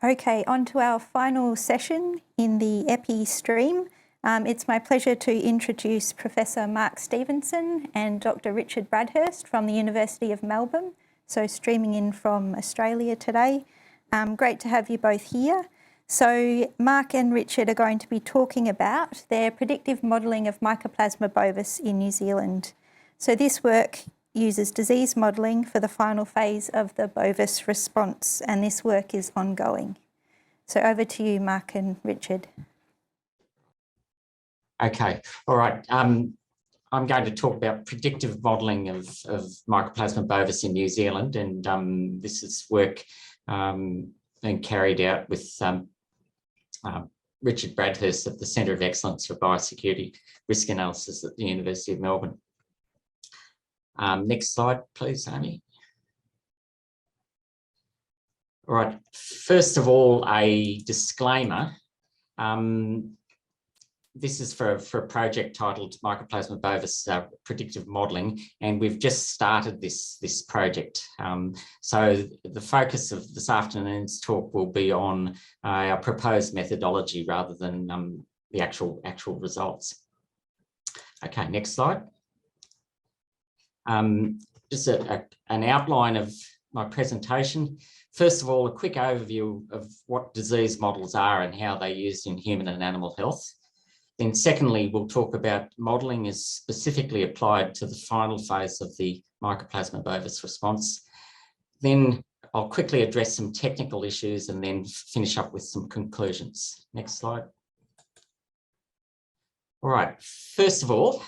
Okay, on to our final session in the EPI stream. It's my pleasure to introduce Professor Mark Stevenson and Dr. Richard Bradhurst from the University of Melbourne, so streaming in from Australia today. Great to have you both here. So Mark and Richard are going to be talking about their predictive modelling of Mycoplasma bovis in New Zealand. So this work uses disease modelling for the final phase of the bovis response, and this work is ongoing. So over to you, Mark and Richard. Okay, all right. I'm going to talk about predictive modelling of Mycoplasma bovis in New Zealand, and this is work being carried out with Richard Bradhurst at the Centre of Excellence for Biosecurity Risk Analysis at the University of Melbourne. Next slide, please, Amy. All right, first of all, a disclaimer. This is for a project titled Mycoplasma bovis Predictive Modelling, and we've just started this project. So the focus of this afternoon's talk will be on our proposed methodology rather than the actual results. Okay, next slide. Just an outline of my presentation. First of all, a quick overview of what disease models are and how they're used in human and animal health. Then secondly, we'll talk about modelling as specifically applied to the final phase of the Mycoplasma bovis response. Then I'll quickly address some technical issues and then finish up with some conclusions. Next slide. All right, first of all,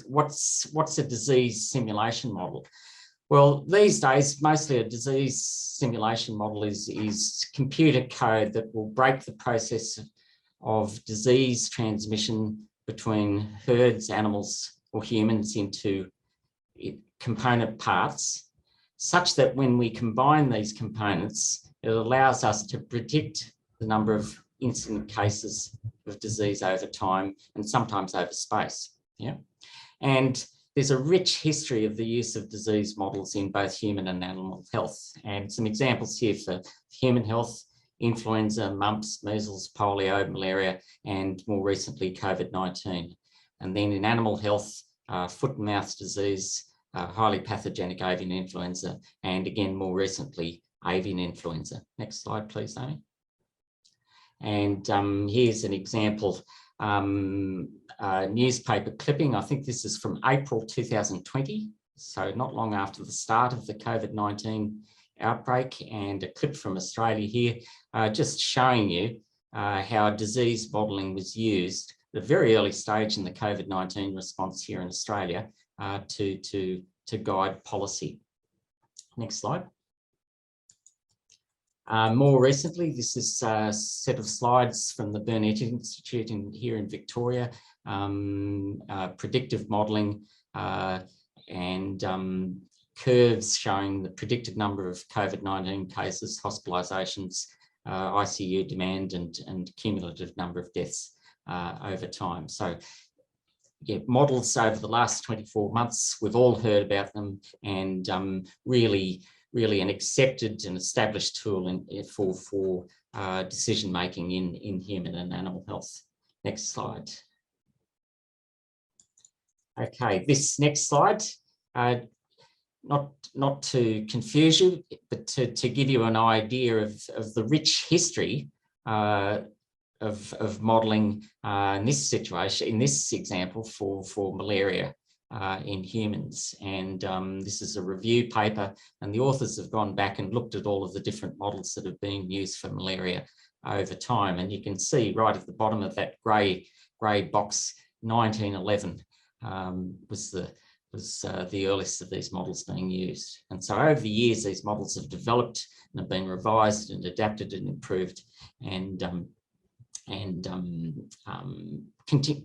what's a disease simulation model? Well, these days, mostly a disease simulation model is computer code that will break the process of disease transmission between herds, animals, or humans into component parts, such that when we combine these components, it allows us to predict the number of incident cases of disease over time and sometimes over space. Yeah, and there's a rich history of the use of disease models in both human and animal health, and some examples here for human health: influenza, mumps, measles, polio, malaria, and more recently COVID-19. And then in animal health, foot and mouth disease, highly pathogenic avian influenza, and again more recently avian influenza. Next slide, please, Amy. And here's an example newspaper clipping. I think this is from April 2020, so not long after the start of the COVID-19 outbreak, and a clip from Australia here, just showing you how disease modelling was used at a very early stage in the COVID-19 response here in Australia to guide policy. Next slide. More recently, this is a set of slides from the Burnett Institute here in Victoria, predictive modelling and curves showing the predicted number of COVID-19 cases, hospitalisations, ICU demand, and cumulative number of deaths over time. So yeah, models over the last 24 months, we've all heard about them, and really an accepted and established tool for decision making in human and animal health. Next slide. Okay, this next slide, not to confuse you, but to give you an idea of the rich history of modelling in this situation, in this example for malaria in humans. And this is a review paper, and the authors have gone back and looked at all of the different models that have been used for malaria over time. And you can see right at the bottom of that grey box, 1911 was the earliest of these models being used. And so over the years, these models have developed and have been revised and adapted and improved, and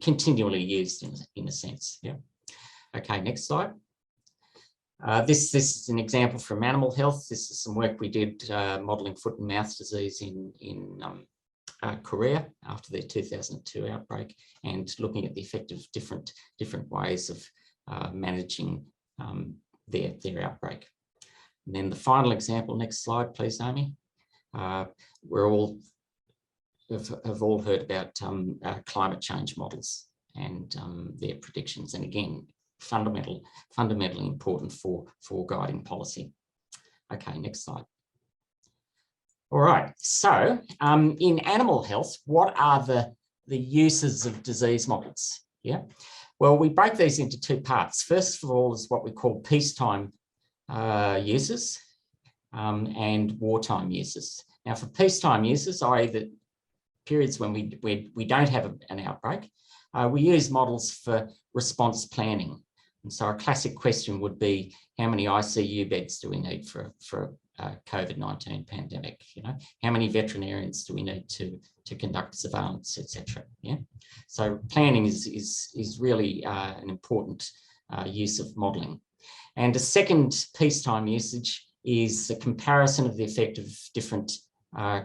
continually used in a sense. Yeah. Okay, next slide. This is an example from animal health. This is some work we did modelling foot and mouth disease in Korea after their 2002 outbreak, and looking at the effect of different ways of managing their outbreak. And then the final example, next slide, please, Amy. we're all have all heard about climate change models and their predictions. And again, fundamentally important for guiding policy. Okay, next slide. All right, so in animal health, what are the uses of disease models? Yeah, well, we break these into two parts. First of all is what we call peacetime uses and wartime uses. Now, for peacetime uses, i.e. the periods when we don't have an outbreak, we use models for response planning. And so a classic question would be, how many ICU beds do we need for COVID-19 pandemic? You know, how many veterinarians do we need to conduct surveillance, etc. Yeah, so planning is really an important use of modelling. And a second peacetime usage is the comparison of the effect of different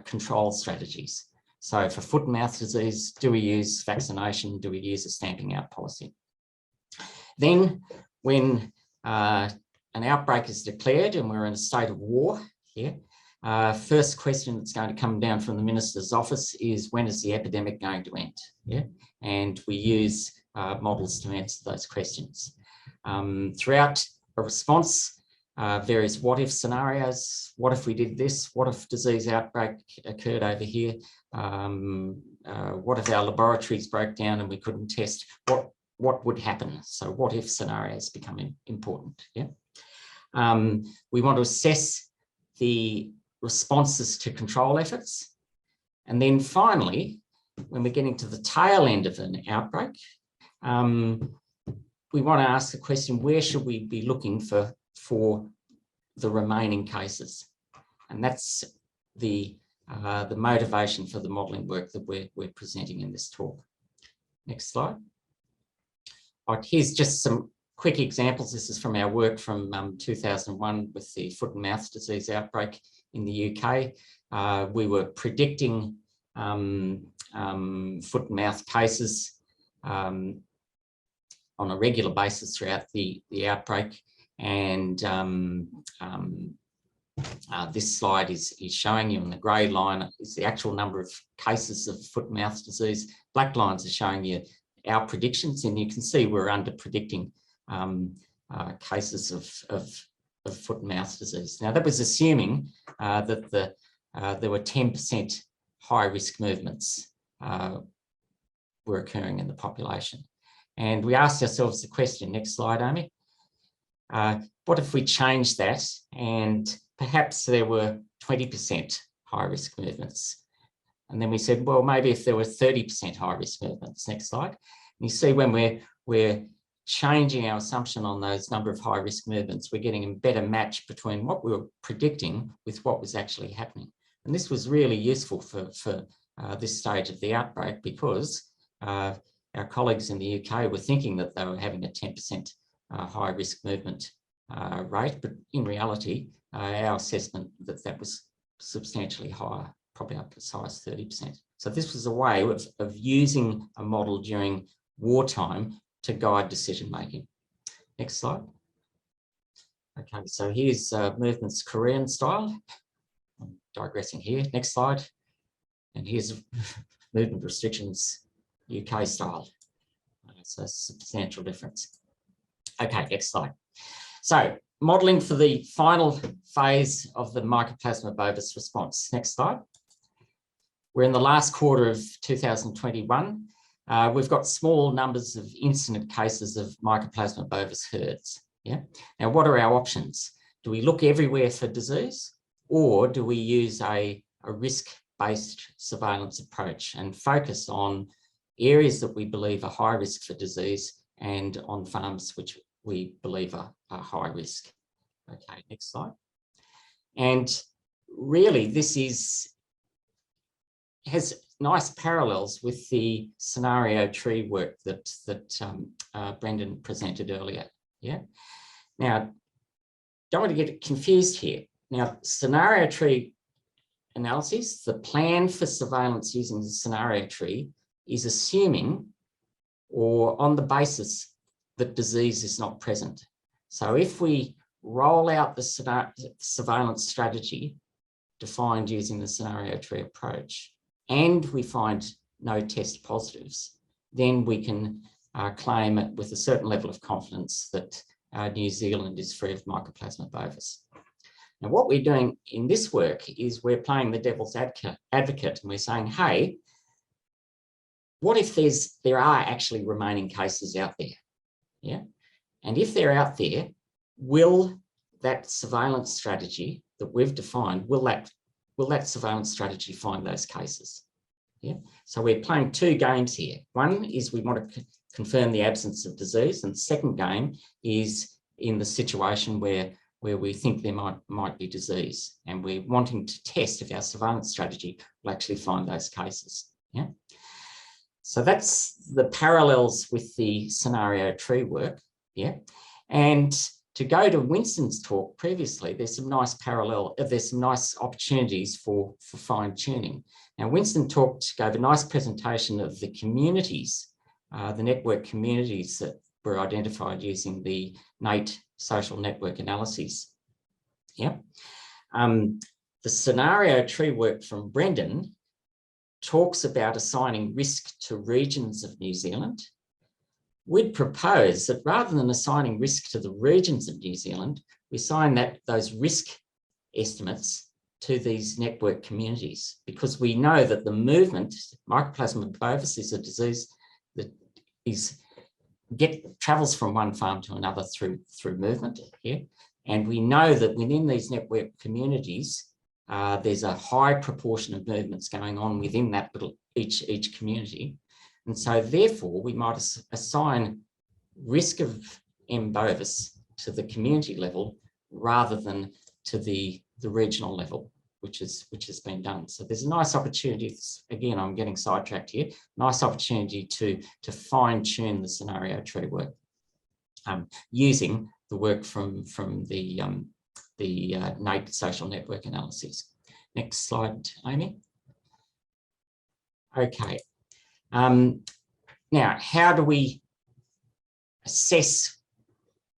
control strategies. So for foot and mouth disease, do we use vaccination? Do we use a stamping out policy? Then when an outbreak is declared and we're in a state of war here, first question that's going to come down from the Minister's office is, when is the epidemic going to end? Yeah, and we use models to answer those questions. Throughout a response, various what if scenarios. What if we did this? What if disease outbreak occurred over here? What if our laboratories broke down and we couldn't test? What would happen? So what if scenarios become important. Yeah. We want to assess the responses to control efforts. And then finally, when we're getting to the tail end of an outbreak, we want to ask the question, where should we be looking for the remaining cases? And that's the motivation for the modelling work that we're presenting in this talk. Next slide. Right, here's just some quick examples. This is from our work from 2001 with the foot and mouth disease outbreak in the UK. We were predicting foot and mouth cases on a regular basis throughout the outbreak. And this slide is showing you, on the grey line is the actual number of cases of foot and mouth disease. Black lines are showing you our predictions, and you can see we're under predicting cases of foot and mouth disease. Now, that was assuming that there were 10% high risk movements were occurring in the population. And we asked ourselves the question, next slide, Amy, what if we changed that and perhaps there were 20% high risk movements? And then we said, well, maybe if there were 30% high risk movements. Next slide. And you see when we're changing our assumption on those number of high risk movements, we're getting a better match between what we were predicting with what was actually happening. And this was really useful for this stage of the outbreak, because our colleagues in the UK were thinking that they were having a 10% high risk movement rate, but in reality, our assessment that was substantially higher, probably up as high as 30%. So this was a way of using a model during wartime to guide decision making. Next slide. Okay, so here's movements Korean style. I'm digressing here. Next slide. And here's movement restrictions UK style. So a substantial difference. Okay, next slide. So modelling for the final phase of the Mycoplasma bovis response. Next slide. We're in the last quarter of 2021. We've got small numbers of incident cases of Mycoplasma bovis herds. Yeah. Now, what are our options? Do we look everywhere for disease, or do we use a risk-based surveillance approach and focus on areas that we believe are high risk for disease and on farms which we believe are high risk? Okay, next slide. And really, this has nice parallels with the scenario tree work that Brendan presented earlier. Yeah. Now, don't want to get confused here. Now, scenario tree analysis, the plan for surveillance using the scenario tree is assuming or on the basis that disease is not present. So if we roll out the surveillance strategy defined using the scenario tree approach, and we find no test positives, then we can claim it with a certain level of confidence that New Zealand is free of Mycoplasma bovis. Now, what we're doing in this work is we're playing the devil's advocate, and we're saying, hey, what if there are actually remaining cases out there? Yeah. And if they're out there, will that surveillance strategy that we've defined, will that surveillance strategy find those cases? Yeah. So we're playing two games here. One is we want to confirm the absence of disease, and the second game is in the situation where we think there might be disease, and we're wanting to test if our surveillance strategy will actually find those cases. Yeah. So that's the parallels with the scenario tree work. Yeah. And to go to Winston's talk previously, there's some nice opportunities for fine tuning. Now, Winston gave a nice presentation of the communities, the network communities that were identified using the NATE social network analyses. Yeah. The scenario tree work from Brendan talks about assigning risk to regions of New Zealand. We'd propose that rather than assigning risk to the regions of New Zealand, we assign those risk estimates to these network communities, because we know that the movement, Mycoplasma bovis, is a disease that travels from one farm to another through movement here. And we know that within these network communities, there's a high proportion of movements going on within that each community. And so therefore we might assign risk of M. bovis to the community level rather than to the regional level, which has been done. So there's a nice opportunity, again, I'm getting sidetracked here, nice opportunity to fine tune the scenario tree work using the work from the NATE social network analyses. Next slide, Amy. Okay. Now, how do we assess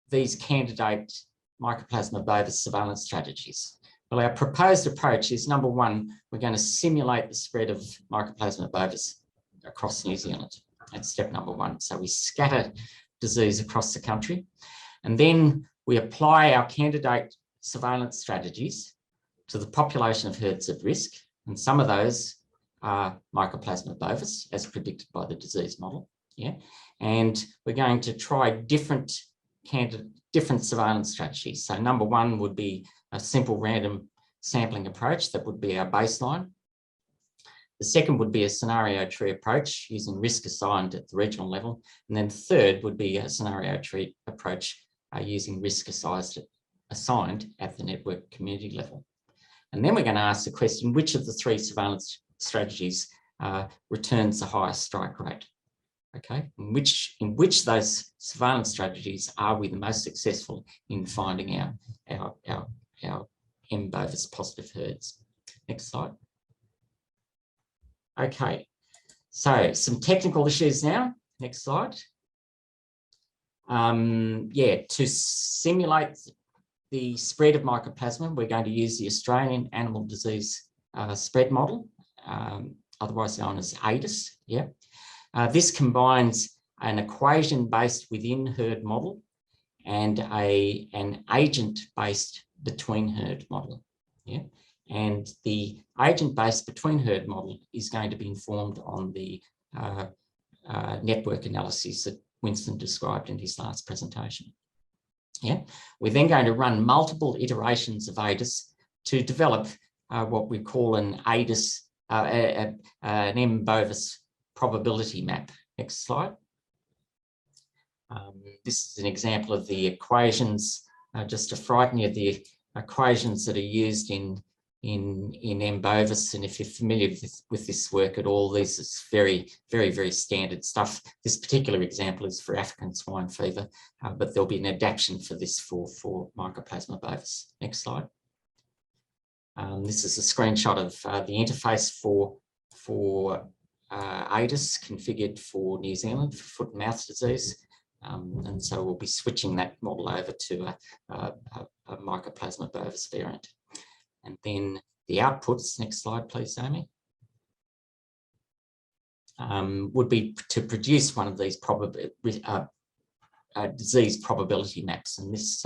these candidate Mycoplasma bovis surveillance strategies? Well, our proposed approach is, number one, we're going to simulate the spread of Mycoplasma bovis across New Zealand. That's step number one. So we scatter disease across the country, and then we apply our candidate surveillance strategies to the population of herds at risk, and some of those are Mycoplasma bovis, as predicted by the disease model. Yeah, and we're going to try different surveillance strategies. So number one would be a simple random sampling approach. That would be our baseline. The second would be a scenario tree approach using risk assigned at the regional level. And then third would be a scenario tree approach using risk assigned at the network community level. And then we're going to ask the question, which of the three surveillance strategies returns the highest strike rate? Okay, in which those surveillance strategies are we the most successful in finding our M. bovis positive herds? Next slide. Okay, so some technical issues now. Next slide. Yeah, to simulate the spread of mycoplasma, we're going to use the Australian Animal Disease Spread Model, otherwise known as ADIS. Yeah. This combines an equation-based within herd model and an agent-based between herd model. Yeah. And the agent-based between herd model is going to be informed on the network analysis that Winston described in his last presentation. Yeah. We're then going to run multiple iterations of ADIS to develop what we call an ADIS, an M. bovis probability map. Next slide. This is an example of the equations, just to frighten you, the equations that are used in M. bovis. And if you're familiar with this work at all, this is very, very, very standard stuff. This particular example is for African swine fever, but there'll be an adaptation for this for Mycoplasma bovis. Next slide. This is a screenshot of the interface for ADIS configured for New Zealand for foot and mouth disease. And so we'll be switching that model over to a Mycoplasma bovis variant. And then the outputs, next slide please, Amy, would be to produce one of these disease probability maps. And this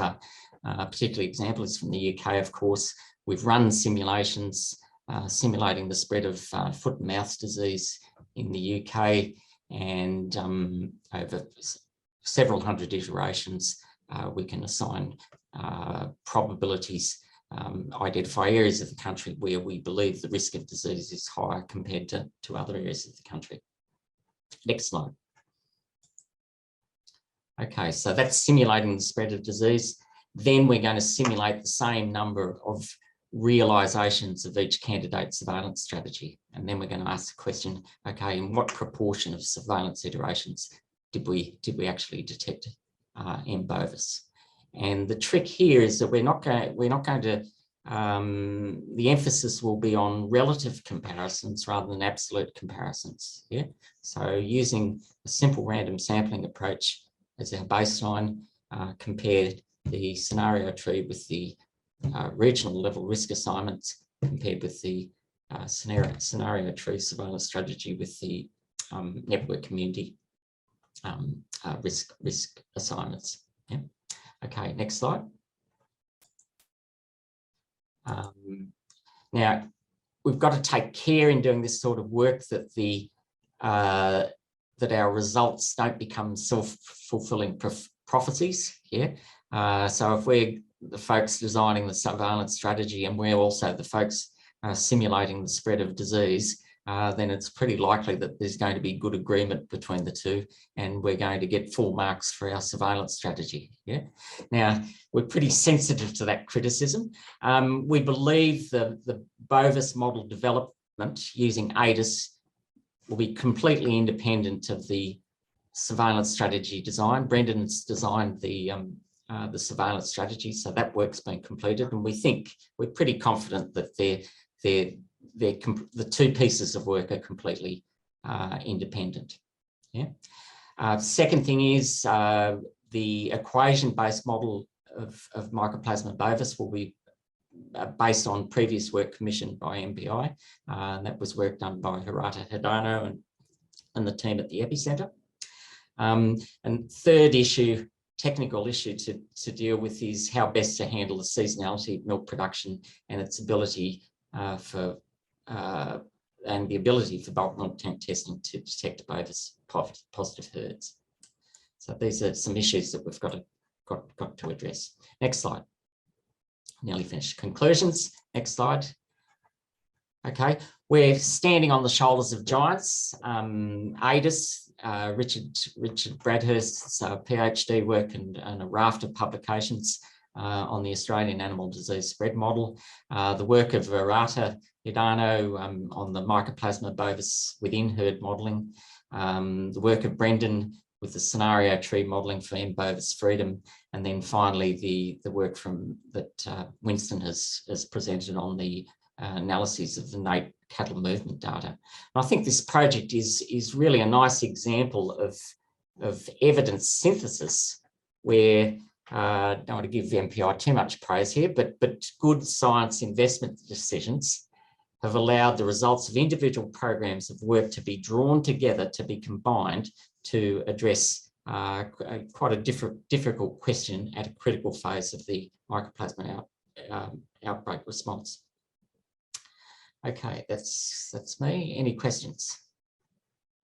particular example is from the UK, of course. We've run simulations simulating the spread of foot and mouth disease in the UK, and over several hundred iterations, we can assign probabilities, identify areas of the country where we believe the risk of disease is higher compared to other areas of the country. Next slide. Okay, so that's simulating the spread of disease. Then we're going to simulate the same number of realisations of each candidate surveillance strategy. And then we're going to ask the question, okay, in what proportion of surveillance iterations did we actually detect M. bovis? And the trick here is that we're not going to, the emphasis will be on relative comparisons rather than absolute comparisons. Yeah. So using a simple random sampling approach as our baseline, compared the scenario tree with the regional level risk assignments, compared with the scenario tree surveillance strategy with the network community risk assignments. Yeah. Okay, next slide. Now, we've got to take care in doing this sort of work that that our results don't become self-fulfilling prophecies. Yeah. So if we're the folks designing the surveillance strategy and we're also the folks simulating the spread of disease, then it's pretty likely that there's going to be good agreement between the two, and we're going to get full marks for our surveillance strategy. Yeah. Now, we're pretty sensitive to that criticism. We believe the bovis model development using ADIS will be completely independent of the surveillance strategy design. Brendan's designed the surveillance strategy, so that work's been completed, and we're pretty confident that the two pieces of work are completely independent. Yeah. Second thing is the equation-based model of Mycoplasma bovis will be based on previous work commissioned by MBI. And that was work done by Hirata Hidano and the team at the Epicentre. And third issue, technical issue to deal with, is how best to handle the seasonality of milk production and its ability for bulk milk tank testing to detect bovis positive herds. So these are some issues that we've got to address. Next slide. Nearly finished. Conclusions. Next slide. Okay, we're standing on the shoulders of giants. ADIS, Richard Bradhurst's PhD work and a raft of publications on the Australian animal disease spread model. The work of Hirata Hidano on the Mycoplasma bovis within herd modelling. The work of Brendan with the scenario tree modelling for M. bovis freedom, and then finally the work that Winston has presented on the analyses of the NATE cattle movement data. And I think this project is really a nice example of evidence synthesis, where I don't want to give MPI too much praise here, but good science investment decisions have allowed the results of individual programs of work to be drawn together, to be combined, to address quite a difficult question at a critical phase of the Mycoplasma outbreak response. Okay, that's me. Any questions?